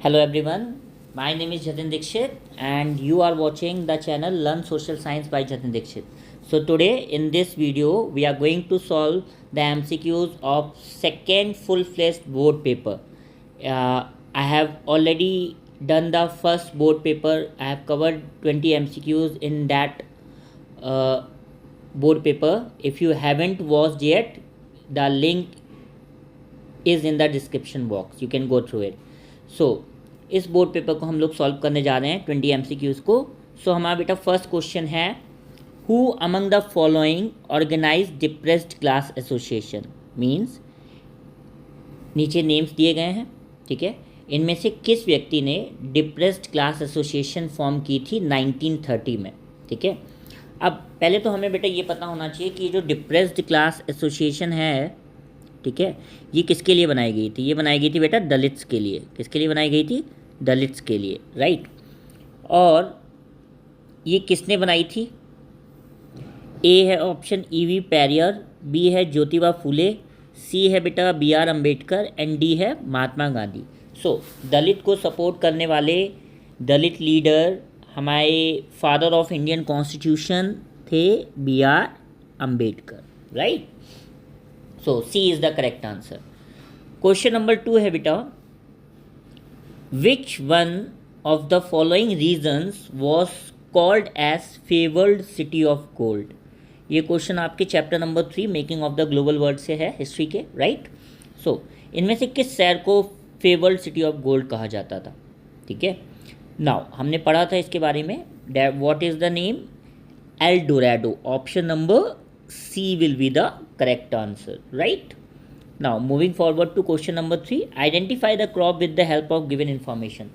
Hello everyone, my name is Jatin Dixit and you are watching the channel Learn Social Science by Jatin Dixit. So today in this video we are going to solve the MCQs of second full-fledged board paper. I have already done the first board paper. I have covered 20 MCQs in that board paper. If you haven't watched yet, the link is in the description box. You can go through it. So इस board paper को हम लोग solve करने जा रहे हैं 20 MCQs को. So हमारा बेटा फर्स्ट क्वेश्चन है, who among the following organise depressed class association. Means नीचे नेम्स दिए गए हैं, ठीक है. इनमें से किस व्यक्ति ने डिप्रेस्ड क्लास एसोसिएशन फॉर्म की थी 1930 में, ठीक है. अब पहले तो हमें बेटा ये पता होना चाहिए कि जो डिप्रेस्ड क्लास एसोसिएशन है, ठीक है, ये किसके लिए बनाई गई थी. ये बनाई गई थी बेटा दलित्स के लिए. किसके लिए बनाई गई थी? दलित्स के लिए, राइट. और ये किसने बनाई थी? ए है ऑप्शन ईवी पैरियर, बी है ज्योतिबा फूले, सी है बेटा BR अम्बेडकर एंड डी है महात्मा गांधी. सो दलित को सपोर्ट करने वाले दलित लीडर हमारे फादर ऑफ इंडियन कॉन्स्टिट्यूशन थे BR Ambedkar, right. So c is the correct answer. Question number 2 है बेटा, which one of the following reasons was called as favoured city of gold. ये question आपके chapter number 3 making of the global world से है, history के, right. सो इनमें से किस शहर को फेवर्ड सिटी ऑफ गोल्ड कहा जाता था, ठीक है. नाउ हमने पढ़ा था इसके बारे में. What is the name? El Dorado. Option number c will be the correct answer, right. Now moving forward to question number 3, identify the crop with the help of given information.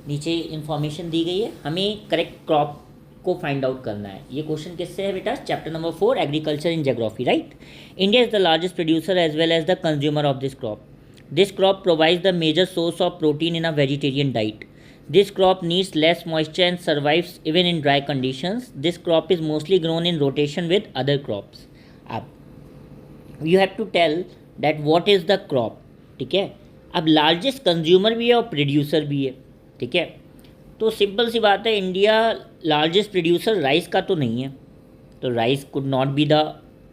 नीचे information दी गई है, हमें correct crop को find out करना है. ये question किससे है बेटा? Chapter number 4 agriculture in geography, right. India is the largest producer as well as the consumer of this crop. This crop provides the major source of protein in a vegetarian diet. This crop needs less moisture and survives even in dry conditions. This crop is mostly grown in rotation with other crops. अब you have to tell that what is the crop, ठीक है. अब largest consumer भी है और producer भी है, ठीक है. तो सिंपल सी बात है, इंडिया लार्जेस्ट प्रोड्यूसर राइस का तो नहीं है, तो rice could not be the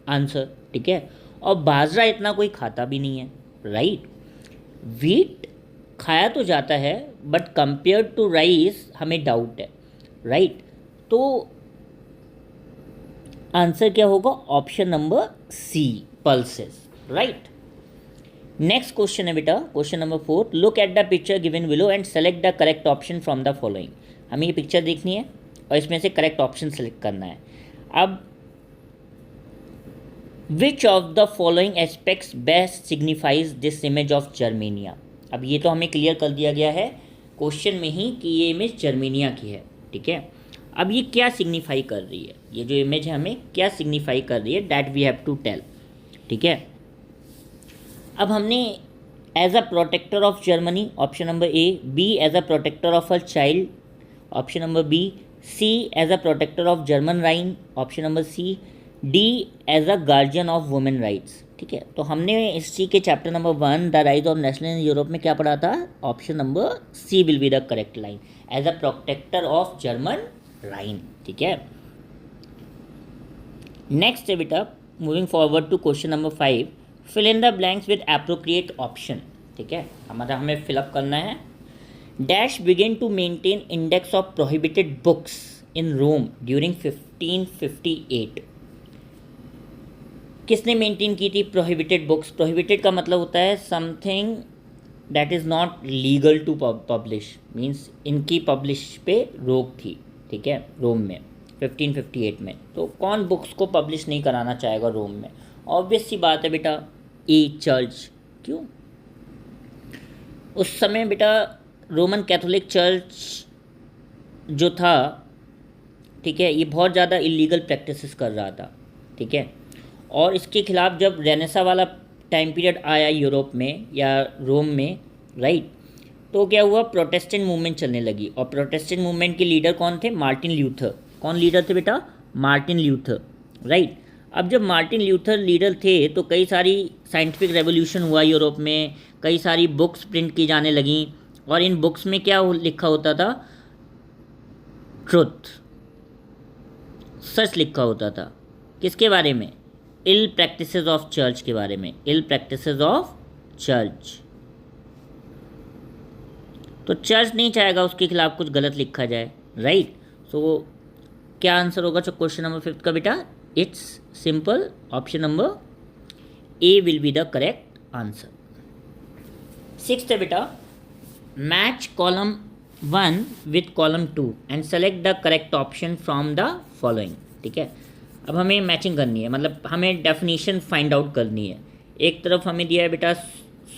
answer, ठीक है. और बाजरा इतना कोई खाता भी नहीं है, राइट. व्हीट खाया तो जाता है बट कंपेयर टू राइस हमें डाउट है, राइट. तो आंसर क्या होगा? Option number c, pulses, right. Next question है बेटा, question number 4, look at the picture given below and select the correct option from the following. हमें ये पिक्चर देखनी है और इसमें से करेक्ट ऑप्शन सेलेक्ट करना है. अब विच of the following aspects best signifies this image of Germania. अब ये तो हमें क्लियर कर दिया गया है क्वेश्चन में ही कि ये इमेज जर्मेनिया की है, ठीक है. अब ये क्या सिग्निफाई कर रही है, ये जो इमेज है हमें क्या सिग्निफाई कर रही है, that we have to tell, ठीक है. अब हमने as a protector of Germany, option number a, b as a protector of a child, option number b, c as a protector of German Rhine, option number c, d as a guardian of women rights, ठीक है. तो हमने history के chapter number 1 the rise of national in Europe में क्या पढ़ा था? Option number c will be the correct line, as a protector of German Rhine, ठीक है. नेक्स्ट है बेटा, moving forward to question number 5, fill in the blanks with appropriate option, ठीक है. हमें फिलअप करना है. Dash begin to maintain index of prohibited books in Rome during 1558. किसने मेंटेन की थी प्रोहिबिटेड बुक्स? प्रोहिबिटेड का मतलब होता है something that is not legal to publish, means इनकी पब्लिश पे रोक थी, ठीक है, रोम में 1558 में. तो कौन बुक्स को पब्लिश नहीं कराना चाहेगा रोम में? ऑब्वियस सी बात है बेटा, ए चर्च. क्यों? उस समय बेटा रोमन कैथोलिक चर्च जो था, ठीक है, ये बहुत ज़्यादा इलीगल प्रैक्टिसेस कर रहा था, ठीक है. और इसके खिलाफ जब रेनेसा वाला टाइम पीरियड आया यूरोप में या रोम में, राइट, तो क्या हुआ? प्रोटेस्टेंट मूवमेंट चलने लगी. और प्रोटेस्टेंट मूवमेंट के लीडर कौन थे? Martin Luther. कौन लीडर थे बेटा? Martin Luther, right. अब जब मार्टिन ल्यूथर लीडर थे तो कई सारी साइंटिफिक रेवोल्यूशन हुआ यूरोप में, कई सारी बुक्स प्रिंट की जाने लगीं और इन बुक्स में क्या लिखा होता था? ट्रुथ, सच लिखा होता था। किसके बारे में? इल प्रैक्टिसेस ऑफ चर्च के बारे में, इल प्रैक्टिसेस ऑफ चर्च। तो चर्च नहीं चाहेगा उसके खिलाफ कुछ गलत लिखा जाए, राइट? सो क्या आंसर होगा क्वेश्चन नंबर 5 का बेटा? It's simple, option number A will be the correct answer. 6th है बेटा, match column 1 with column 2 and select the correct option from the following. ठीक है, अब हमें मैचिंग करनी है, मतलब हमें डेफिनेशन फाइंड आउट करनी है। एक तरफ हमें दिया है बेटा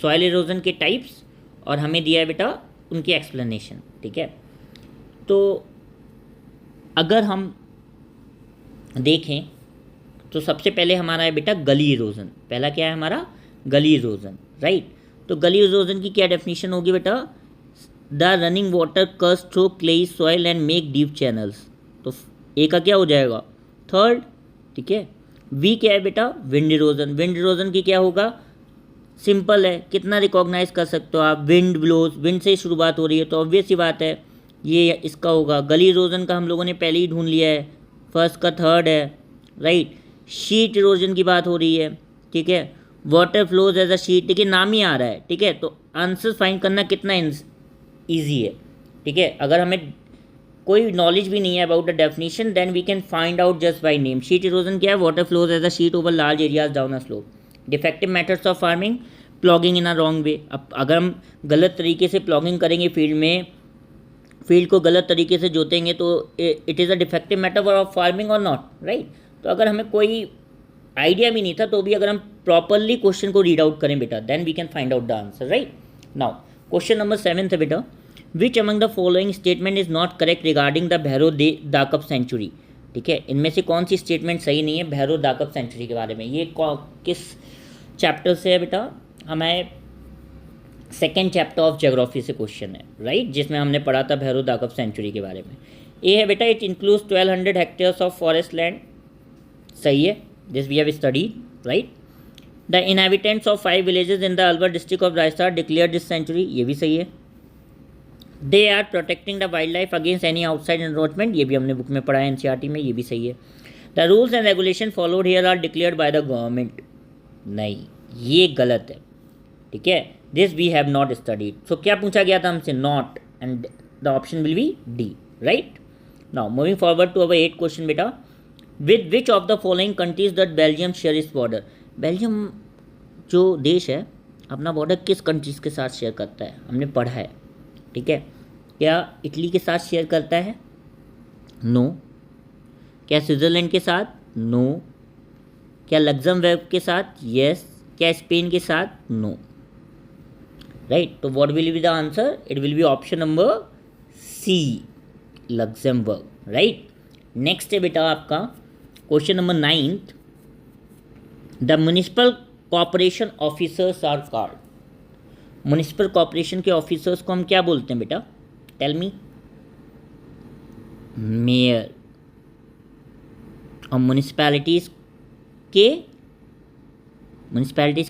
सॉइल इरोजन के टाइप्स और हमें दिया है बेटा उनकी एक्सप्लेनेशन। ठीक है, तो अगर हम देखें तो सबसे पहले हमारा है बेटा गली इरोजन। पहला क्या है हमारा? गली इरोजन, राइट? तो गली इरोजन की क्या डेफिनेशन होगी बेटा? The running water cuts through clayey soil and make deep channels. तो ए का क्या हो जाएगा? थर्ड। ठीक है, वी क्या है बेटा? Wind erosion. विंड इरोजन की क्या होगा? सिंपल है, कितना रिकॉग्नाइज कर सकते हो आप? विंड ब्लोज, विंड से शुरुआत हो रही है तो ऑब्वियस ही बात है ये इसका होगा। गली इरोजन का हम लोगों ने पहले ही ढूंढ लिया है, फर्स्ट का थर्ड है, राइट? शीट इरोजन की बात हो रही है। ठीक है, water flows as a sheet, ठीक है, नाम ही आ रहा है। ठीक है, तो आंसर फाइंड करना कितना ईजी है। ठीक है, अगर हमें कोई नॉलेज भी नहीं है about the definition then we can find out just by name. Sheet erosion क्या है? Water flows as a sheet over large areas down a slope. Defective methods of farming, ploughing in a wrong way. अब अगर हम गलत तरीके से plogging करेंगे field में, फील्ड को गलत तरीके से जोतेंगे तो it is a defective method of farming और नॉट, राइट? तो अगर हमें कोई आइडिया भी नहीं था तो भी अगर हम प्रॉपरली क्वेश्चन को रीड आउट करें बेटा then we can find out the answer, right? Now question number 7 है बेटा, which among the following statement is not correct regarding the Bhairav Dakav sanctuary. ठीक है, इनमें से कौन सी स्टेटमेंट सही नहीं है भैरव दाकब सेंचुरी के बारे में? ये किस चैप्टर से है बेटा? हमें सेकेंड चैप्टर ऑफ ज्योग्राफी से क्वेश्चन है, राइट? जिसमें हमने पढ़ा था भैरव दाकब सेंचुरी के बारे में। ए है बेटा, it includes 1200 hectares of forest land. सही है, this we have study, right? The inhabitants of 5 villages in the Alwar district of Rajasthan declare this sanctuary, ये भी सही है। They are protecting the wild life against any outside encroachment, ये भी हमने book में पढ़ा है एनसीईआरटी में, ये भी सही है। The rules and regulation followed here are declared by the government, नहीं, ये गलत है। ठीक है, this we have not studied. So क्या पूछा गया था हमसे? Not, and the option will be D, right? Now moving forward to our 8th question बेटा, with which of the following countries that Belgium share its border. Belgium जो देश है अपना बॉर्डर किस कंट्रीज के साथ शेयर करता है? हमने पढ़ा है। ठीक है, क्या इटली के साथ शेयर करता है? नो। क्या स्विट्ज़रलैंड के साथ? नो। क्या लग्जमबर्ग के साथ? यस। क्या स्पेन के साथ? No, right? तो what will be the answer? It will be option number C, Luxembourg, right? Next है बेटा आपका question number 9th, the municipal corporation officers are called. Municipal corporation के ऑफिसर्स को हम क्या बोलते हैं बेटा? Tell me. मेयर। और म्युनिसिपैलिटीज़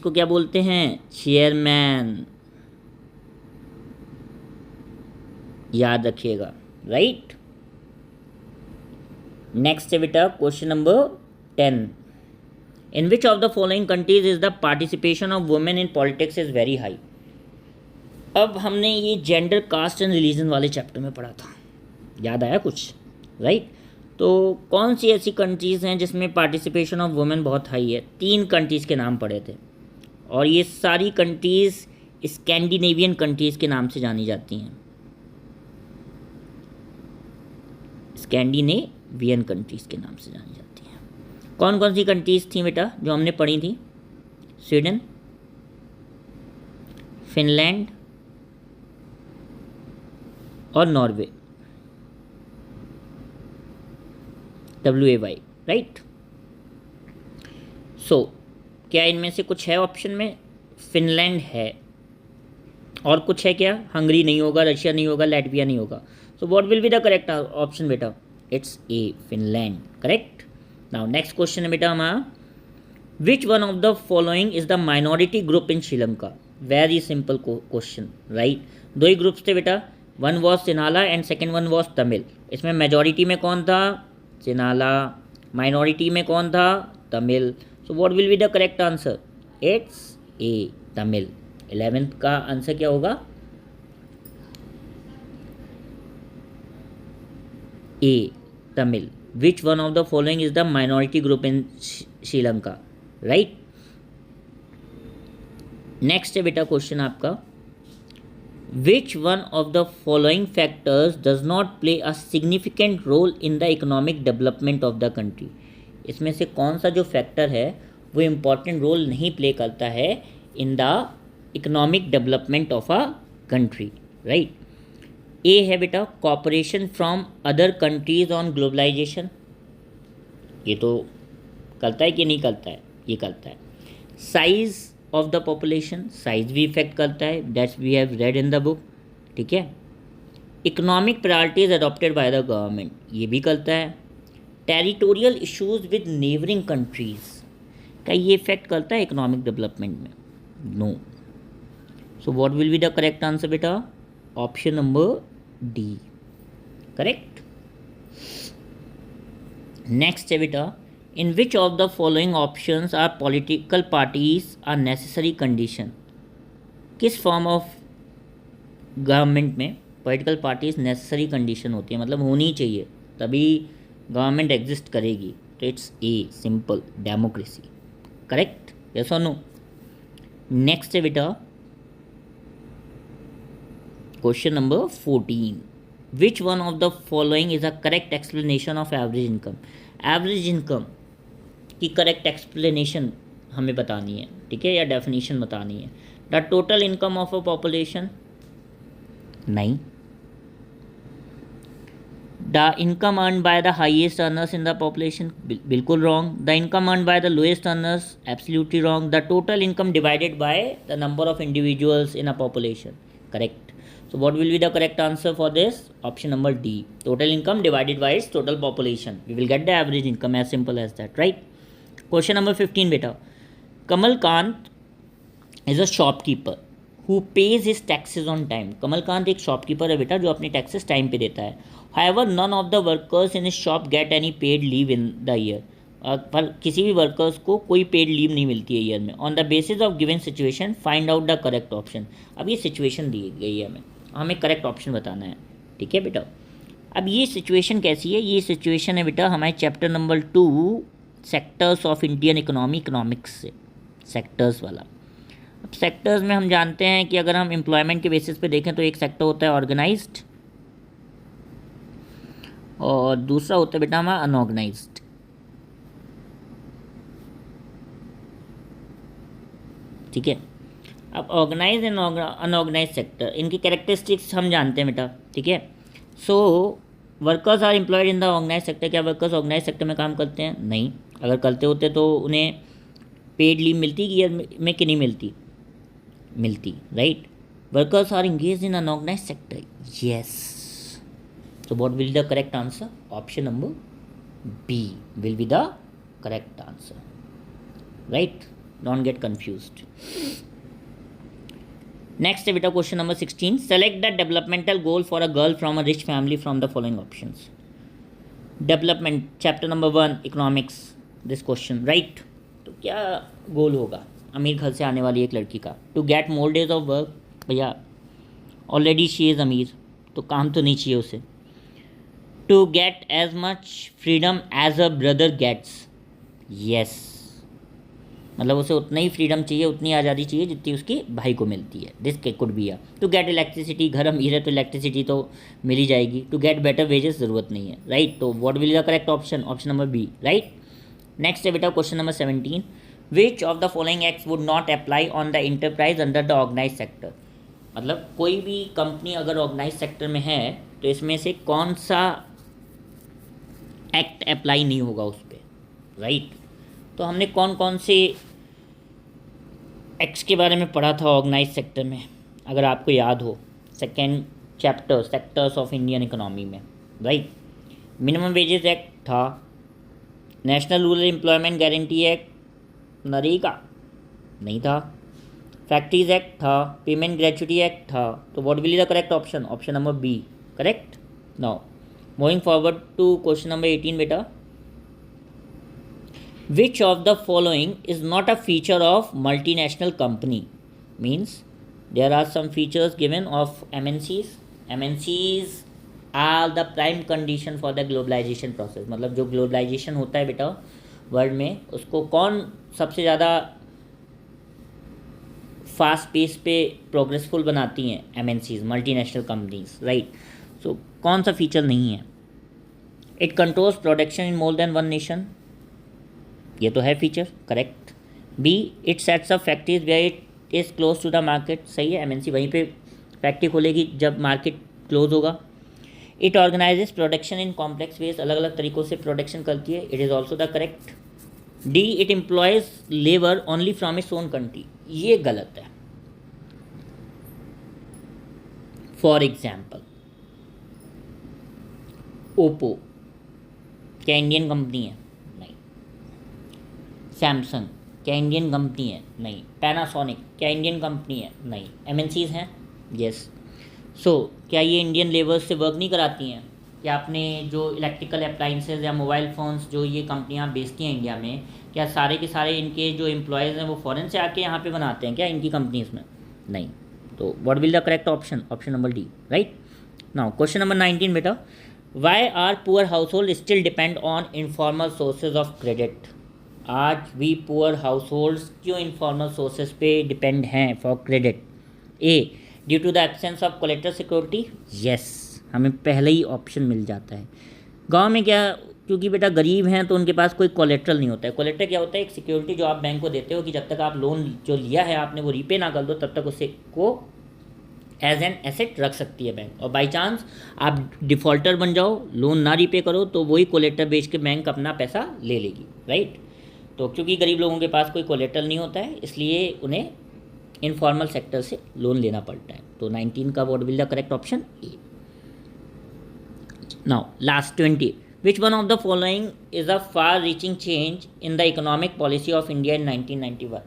को क्या बोलते हैं? चेयरमैन, याद रखिएगा, राइट? नेक्स्ट है बेटा question number 10, in which of the following countries is the participation of women in politics is very high. अब हमने ये जेंडर, कास्ट एंड रिलीजन वाले चैप्टर में पढ़ा था, याद आया कुछ, राइट? तो कौन सी ऐसी कंट्रीज़ हैं जिसमें पार्टिसिपेशन ऑफ वुमेन बहुत हाई है? 3 कंट्रीज़ के नाम पढ़े थे और ये सारी कंट्रीज़ स्कैंडिनेवियन कंट्रीज़ के नाम से जानी जाती हैं। स्कैंडिनेवियन कंट्रीज़ के नाम से जानी जाती हैं। कौन कौन सी कंट्रीज़ थी बेटा जो हमने पढ़ी थी? स्वीडन, फिनलैंड और नॉर्वे, WAY, राइट? सो क्या इनमें से कुछ है ऑप्शन में? फिनलैंड है, और कुछ है क्या? हंगरी नहीं होगा, रशिया नहीं होगा, लैटविया नहीं होगा। So what will be the correct option बेटा? It's A, Finland, correct? Now next question है बेटा हमारा, which one of the following is the minority group in Sri Lanka. Very simple question, right? दो ही ग्रुप्स थे बेटा, one was Sinhala and second one was Tamil. इसमें majority में कौन था? सिनाला। माइनॉरिटी में कौन था? Tamil. So what will be the correct answer? It's A, Tamil. 11th का आंसर क्या होगा? A, Tamil. Which one of the following is the minority group in Sri Lanka, right. Next है बेटा क्वेश्चन आपका, which one of the following factors does not play a significant role in the economic development of the country. इसमें से कौन सा जो factor है वो इम्पॉर्टेंट रोल नहीं प्ले करता है in the economic development of a country, right. A है बेटा cooperation from other countries on globalisation, ये तो करता है कि नहीं करता है? ये करता है। Size of the population, size भी इफेक्ट करता है, that's we have read in the book, ठीक है। Economic priorities adopted by the government, ये भी करता है। Territorial issues with neighbouring countries, क्या ये इफेक्ट करता है इकोनॉमिक डेवलपमेंट में? No. So what will be the correct answer बेटा? Option number D, correct. Next है बेटा, in which of the following options are political parties are necessary condition. किस form of government में political parties necessary condition होती है, मतलब होनी चाहिए तभी गवर्नमेंट एग्जिस्ट करेगी? तो it's A, simple, democracy, correct, yes और नो। नेक्स्ट है बेटा question number 14, which one of the following is a correct explanation of average income. Average income की करेक्ट एक्सप्लेनेशन हमें बतानी है, ठीक है, या डेफिनेशन बतानी है। The total income of a population, नहीं। The income earn by the highest earners in the population, बिल्कुल wrong. The income earn by the lowest earners, absolutely wrong. The total income divided by the number of individuals in a population, correct. So what will be the correct answer for this? Option number D. Total income divided by its total population. We will get the average income, as simple as that, right? Question number 15 beta. Kamal Kant is a shopkeeper who pays his taxes on time. Kamal Kant एक shopkeeper है बेटा जो अपने taxes time पे देता है. However, none of the workers in his shop get any paid leave in the year. पर किसी भी वर्कर्स को कोई पेड लीव नहीं मिलती है ईयर में। On the basis of given situation find out the correct option. अब ये सिचुएशन दी गई है हमें करेक्ट ऑप्शन बताना है, ठीक है बेटा। अब ये सिचुएशन कैसी है? ये सिचुएशन है बेटा हमारे chapter number 2 sectors of Indian economy, economics से, सेक्टर्स वाला। अब सेक्टर्स में हम जानते हैं कि अगर हम एम्प्लॉयमेंट के बेसिस पे देखें तो एक सेक्टर होता है ऑर्गेनाइज्ड और दूसरा होता है बेटा हमारा अनऑर्गेनाइज्ड, ठीक है। अब ऑर्गेनाइज एंड अनऑर्गेनाइज सेक्टर, इनकी कैरेक्टरिस्टिक्स हम जानते हैं बेटा, ठीक है। So workers are employed in the organise sector, क्या वर्कर्स ऑर्गेनाइज सेक्टर में काम करते हैं? नहीं। अगर करते होते तो उन्हें पेड लीव मिलती ईयर में कि नहीं मिलती? मिलती, right. Workers are engage in unorganise sector, yes. So what will the correct answer? Option number b will be the correct answer, right. Don't get confused. Next है बेटा question number 16, select the developmental goal for a girl from a rich family from the following options. Development chapter number 1 economics, this question, right. तो क्या गोल होगा अमीर घर से आने वाली एक लड़की का? To get more days of work, भैया ऑलरेडी शी इज़ अमीर तो काम तो नहीं चाहिए उसे। To get as much freedom as a brother gets, yes, मतलब उसे उतना ही फ्रीडम चाहिए, उतनी आज़ादी चाहिए जितनी उसके भाई को मिलती है। दिस के could be. To get electricity, घर अमीर है तो इलेक्ट्रिसिटी तो मिल ही जाएगी। टू गेट बेटर वेजेस, ज़रूरत नहीं है, राइट। तो what will the correct option? Option number b, right. Next है बेटा question number 17, which of the following acts would not apply on the enterprise under the organise sector. मतलब कोई भी company अगर ऑर्गेनाइज सेक्टर में है तो इसमें से कौन सा एक्ट अप्लाई नहीं होगा उस पर, राइट। तो हमने कौन कौन से एक्ट्स के बारे में पढ़ा था ऑर्गेनाइज सेक्टर में, अगर आपको याद हो, second chapter sectors of Indian economy में, राइट। मिनिमम वेजेस एक्ट था, national rural employment guarantee act, NREGA नहीं था, फैक्ट्रीज एक्ट था, पेमेंट ग्रेचुटी एक्ट था, तो what will be the correct option? Option number b correct. Now moving forward to question number 18 बेटा. Which of the following is not a feature of multinational company? Means there are some features given of MNCs. MNCs are the prime condition for the globalization process. मतलब जो globalisation होता है बेटा world में, उसको कौन सबसे ज़्यादा फास्ट पेस पे प्रोग्रेसफुल बनाती हैं? MNCs, multinational companies, right. So कौन सा फीचर नहीं है? It controls production in more than one nation, ये तो है feature, correct. B, it sets up factories where it is close to the market, सही है. MNC वहीं पे फैक्ट्री खोलेगी जब मार्केट क्लोज होगा. It organises production in complex ways, अलग अलग तरीक़ों से प्रोडक्शन करती है, it is also the correct. D, it employees labour only from its own country, ये गलत है. फॉर एग्जाम्पल ओप्पो क्या इंडियन कंपनी है? नहीं. सैमसंग क्या इंडियन कंपनी है? नहीं. पैनासोनिक क्या इंडियन कंपनी है? नहीं. MNCs हैं, यस. सो क्या ये इंडियन लेबर्स से वर्क नहीं कराती हैं? क्या आपने जो इलेक्ट्रिकल अप्लाइंसेज या मोबाइल फ़ोन्स जो ये कंपनियां बेचती हैं इंडिया में, क्या सारे के सारे इनके जो एम्प्लॉयज़ हैं वो फॉरेन से आके यहाँ पे बनाते हैं क्या इनकी कंपनीज में? नहीं. तो what will the correct option? Option number d, right. Now question number 19 बेटा. Why are poor household still depend on informal sources of credit? आज भी पुअर हाउस होल्ड्स क्यों इनफॉर्मल सोर्सेज पे डिपेंड हैं for credit? A, due to the absence of collateral security, yes, हमें पहले ही option मिल जाता है. गांव में क्या, क्योंकि बेटा गरीब हैं तो उनके पास कोई कोलेट्रल नहीं होता है. कोलेट्रल क्या होता है? एक सिक्योरिटी जो आप बैंक को देते हो कि जब तक आप लोन जो लिया है आपने वो रीपे ना कर दो तब तक उसे को एज एन एसेट रख सकती है बैंक. और बाई चांस आप डिफ़ॉल्टर बन जाओ, लोन ना रीपे करो, तो वही कोलेट्रल बेच के बैंक अपना पैसा ले लेगी, राइट. तो क्योंकि गरीब लोगों के पास कोई कोलेट्रल नहीं होता है इसलिए उन्हें इनफॉर्मल सेक्टर से लोन लेना पड़ता है. तो 19 का what will the correct option? A. Now last 20. Which one of the following is a far-reaching change in the economic policy of India in 1991?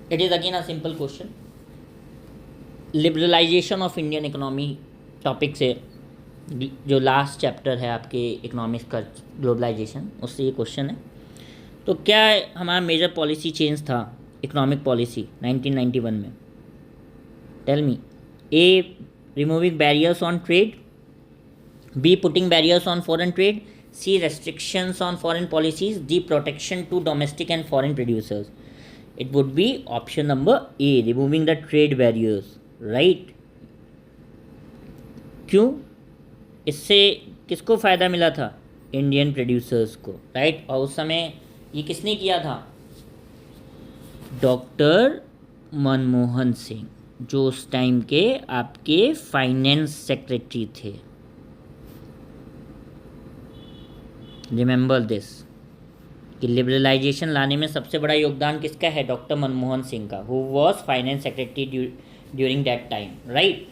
It is again a simple question. Liberalization of Indian economy topic से जो last chapter है आपके economics का, globalisation, उससे ये question है. तो क्या हमारा मेजर पॉलिसी चेंज था इकोनॉमिक पॉलिसी 1991 में? Tell me. A, removing barriers on trade. B, putting barriers on foreign trade. C, restrictions on foreign policies. D, protection to domestic and foreign producers. It would be option number A, removing the trade barriers, right. क्यों? इससे किसको फ़ायदा मिला था? Indian producers को, right. और उस समय ये किसने किया था? डॉक्टर मनमोहन सिंह, जो उस टाइम के आपके फाइनेंस सेक्रेटरी थे. रिमेंबर दिस कि लिबरलाइजेशन लाने में सबसे बड़ा योगदान किसका है? डॉक्टर मनमोहन सिंह का, who was finance secretary during that time, right.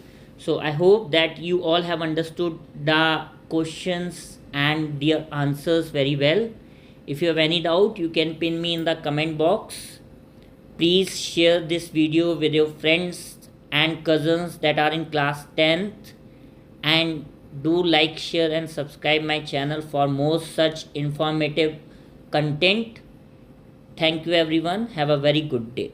So I hope that you all have understood the questions and their answers very well. If you have any doubt you can pin me in the comment box. Please share this video with your friends and cousins that are in class 10th, and do like, share and subscribe my channel for more such informative content. Thank you everyone. Have a very good day.